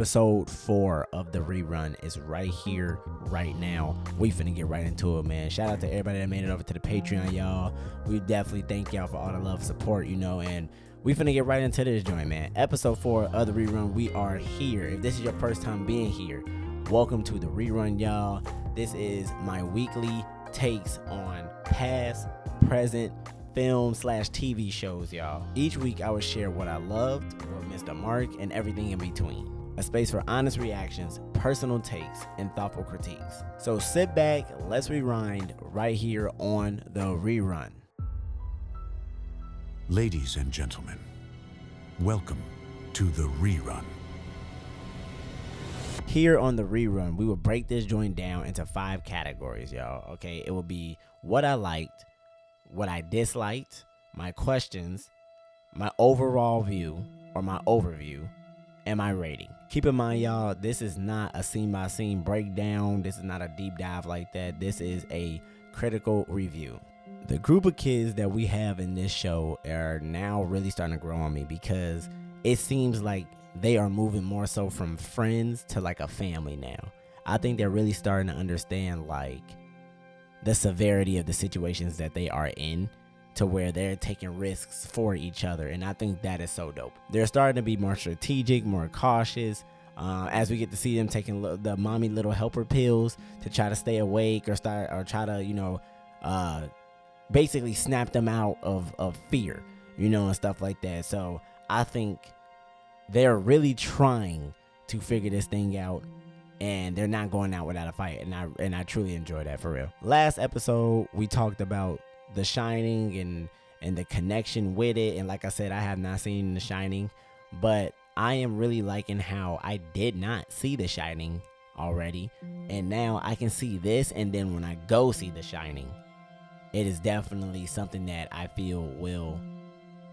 Episode 4 of the rerun is right here, right now. We finna get right into it, man. Shout out to everybody that made it over to the Patreon, y'all. We definitely thank y'all for all the love and support, and we finna get right into this joint, man. Episode 4 of the rerun, we are here. If this is your first time being here, welcome to the rerun, y'all. This is my weekly takes on past, present, film/TV shows, y'all. Each week I will share what I loved, what missed the mark, and everything in between. A space for honest reactions, personal takes, and thoughtful critiques. So sit back, let's rewind right here on the rerun. Ladies and gentlemen, welcome to the rerun. Here on the rerun, we will break this joint down into 5 categories, y'all. Okay, it will be what I liked, what I disliked, my questions, my overall view or my overview, and my rating. Keep in mind, y'all, this is not a scene-by-scene breakdown. This is not a deep dive like that. This is a critical review. The group of kids that we have in this show are now really starting to grow on me because it seems like they are moving more so from friends to like a family now. I think they're really starting to understand like the severity of the situations that they are in, to where they're taking risks for each other, and I think that is so dope. They're starting to be more strategic, more cautious, as we get to see them taking the mommy little helper pills to try to stay awake or try to basically snap them out of fear, and stuff like that. So I think they're really trying to figure this thing out, and they're not going out without a fight, and I truly enjoy that, for real. Last episode we talked about The Shining and the connection with it, and like I said, I have not seen The Shining, but I am really liking how I did not see The Shining already, and now I can see this, and then when I go see The Shining, it is definitely something that I feel will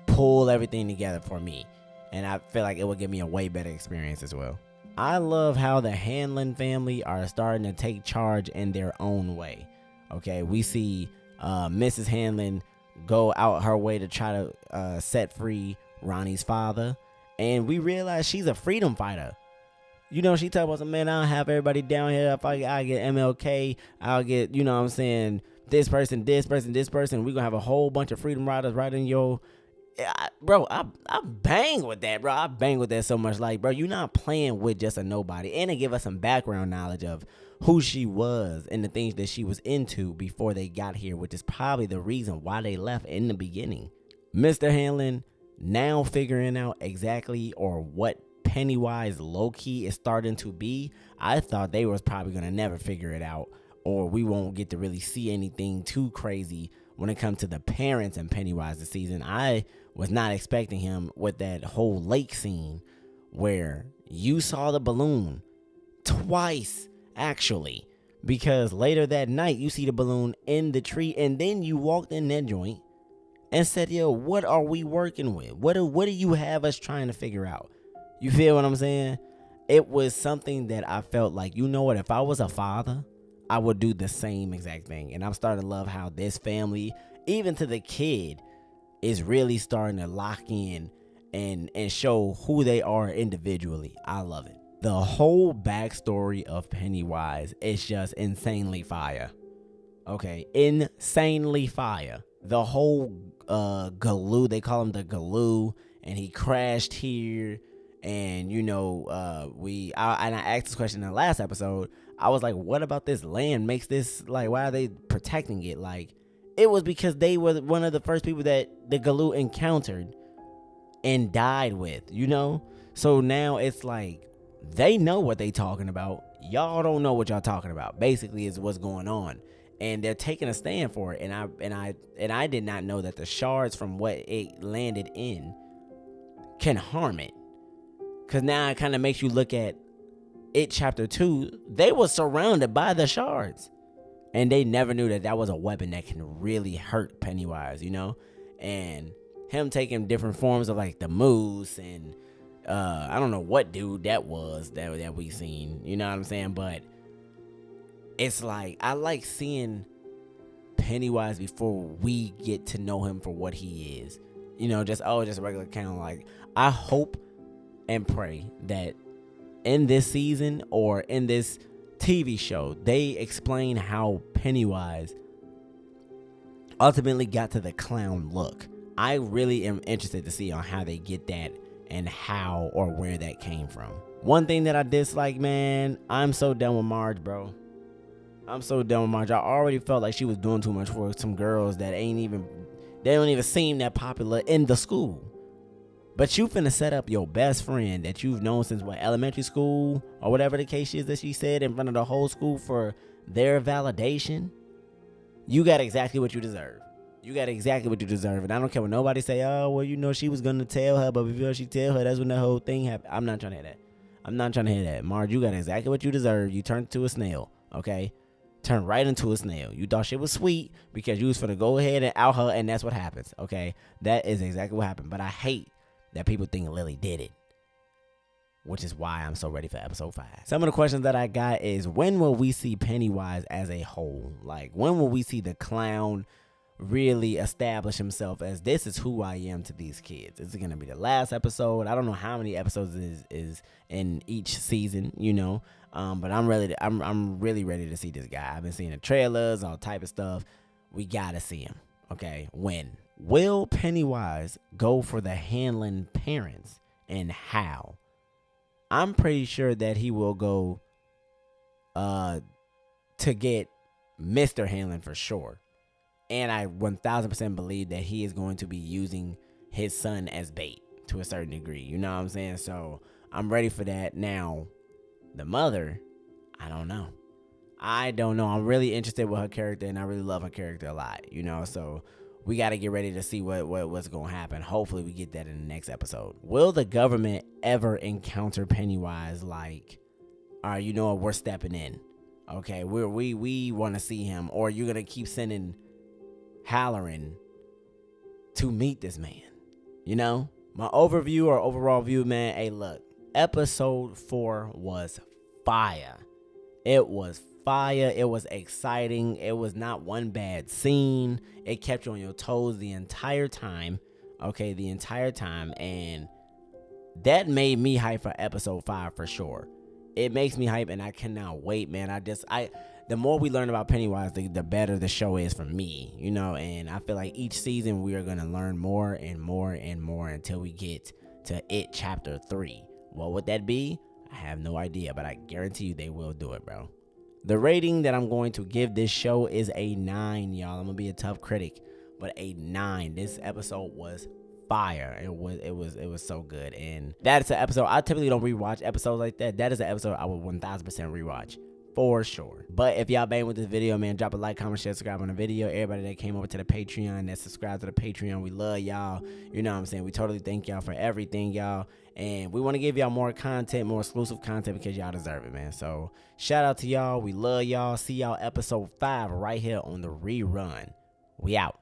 pull everything together for me, and I feel like it will give me a way better experience as well. I love how the Hanlon family are starting to take charge in their own way. Okay, we see Mrs. Hanlon go out her way to try to set free Ronnie's father, and we realize she's a freedom fighter. She talk about, man, I'll have everybody down here. If I get MLK, I'll get, this person. We're gonna have a whole bunch of freedom riders right in your... I bang with that, bro. I bang with that so much. Like, bro, you're not playing with just a nobody. And it give us some background knowledge of who she was and the things that she was into before they got here, which is probably the reason why they left in the beginning. Mr. Hanlon now figuring out exactly or what Pennywise low-key is starting to be. I thought they was probably going to never figure it out, or we won't get to really see anything too crazy when it comes to the parents and Pennywise this season. I was not expecting him with that whole lake scene where you saw the balloon twice, actually, because later that night you see the balloon in the tree, and then you walked in that joint and said, yo, what are we working with? What do you have us trying to figure out? You feel what I'm saying? It was something that I felt like, if I was a father, I would do the same exact thing. And I'm starting to love how this family, even to the kid, is really starting to lock in and show who they are individually. I love it. The whole backstory of Pennywise is just insanely fire. Okay, insanely fire. The whole Galoo, they call him the Galoo, and he crashed here. And I asked this question in the last episode. I was like, what about this land makes this, like, why are they protecting it? Like, it was because they were one of the first people that the Galoo encountered and died with, So now it's like, they know what they talking about. Y'all don't know what y'all talking about, basically, is what's going on. And they're taking a stand for it. And I did not know that the shards from what it landed in can harm it. Because now it kind of makes you look at it, chapter 2. They were surrounded by the shards, and they never knew that was a weapon that can really hurt Pennywise, and him taking different forms of like the moose and I don't know what dude that was that we seen, you know what I'm saying? But it's like, I like seeing Pennywise before we get to know him for what he is, just a regular count. Like, I hope and pray that in this season or in this TV show, they explain how Pennywise ultimately got to the clown look. I really am interested to see on how they get that and how or where that came from. One thing that I dislike, man, I'm so done with Marge, bro. I'm so done with Marge. I already felt like she was doing too much for some girls that they don't even seem that popular in the school. But you finna set up your best friend that you've known since elementary school or whatever the case is that she said in front of the whole school for their validation. You got exactly what you deserve. You got exactly what you deserve. And I don't care what nobody say, oh, well, she was going to tell her, but before she tell her, that's when the whole thing happened. I'm not trying to hear that. I'm not trying to hear that. Marge, you got exactly what you deserve. You turned into a snail, okay? Turned right into a snail. You thought shit was sweet because you was finna go ahead and out her, and that's what happens, okay? That is exactly what happened. But I hate that people think Lily did it, which is why I'm so ready for episode 5. Some of the questions that I got is, when will we see Pennywise as a whole? Like, when will we see the clown really establish himself as, this is who I am to these kids? Is it going to be the last episode? I don't know how many episodes is in each season, but I'm really ready to see this guy. I've been seeing the trailers, all type of stuff. We got to see him. Okay, when? Will Pennywise go for the Hanlon parents, and how? I'm pretty sure that he will go to get Mr. Hanlon for sure. And I 1000% believe that he is going to be using his son as bait to a certain degree. You know what I'm saying? So I'm ready for that. Now, the mother, I don't know. I'm really interested with her character, and I really love her character a lot. So we got to get ready to see what's going to happen. Hopefully we get that in the next episode. Will the government ever encounter Pennywise like, all right, we're stepping in. Okay, we want to see him. Or you're going to keep sending Halloran to meet this man. My overview or overall view, man, hey, look, episode 4 was fire. It was fire. It was exciting. It was not one bad scene. It kept you on your toes the entire time. Okay, the entire time. And that made me hype for episode 5 for sure. It makes me hype, and I cannot wait, man. The more we learn about Pennywise, the better the show is for me, and I feel like each season we are going to learn more and more and more until we get to It Chapter 3. What would that be? I have no idea, but I guarantee you they will do it, bro. The rating that I'm going to give this show is a 9, y'all. I'm going to be a tough critic, but a 9. This episode was fire. It was so good, and that's an episode. I typically don't rewatch episodes like that. That is an episode I would 1000% rewatch. For sure. But if y'all bang with this video, man, drop a like, comment, share, subscribe on the video. Everybody that came over to the Patreon, that subscribed to the Patreon, we love y'all. You know what I'm saying? We totally thank y'all for everything, y'all. And we want to give y'all more content, more exclusive content, because y'all deserve it, man. So shout out to y'all. We love y'all. See y'all episode 5 right here on the Rerun. We out.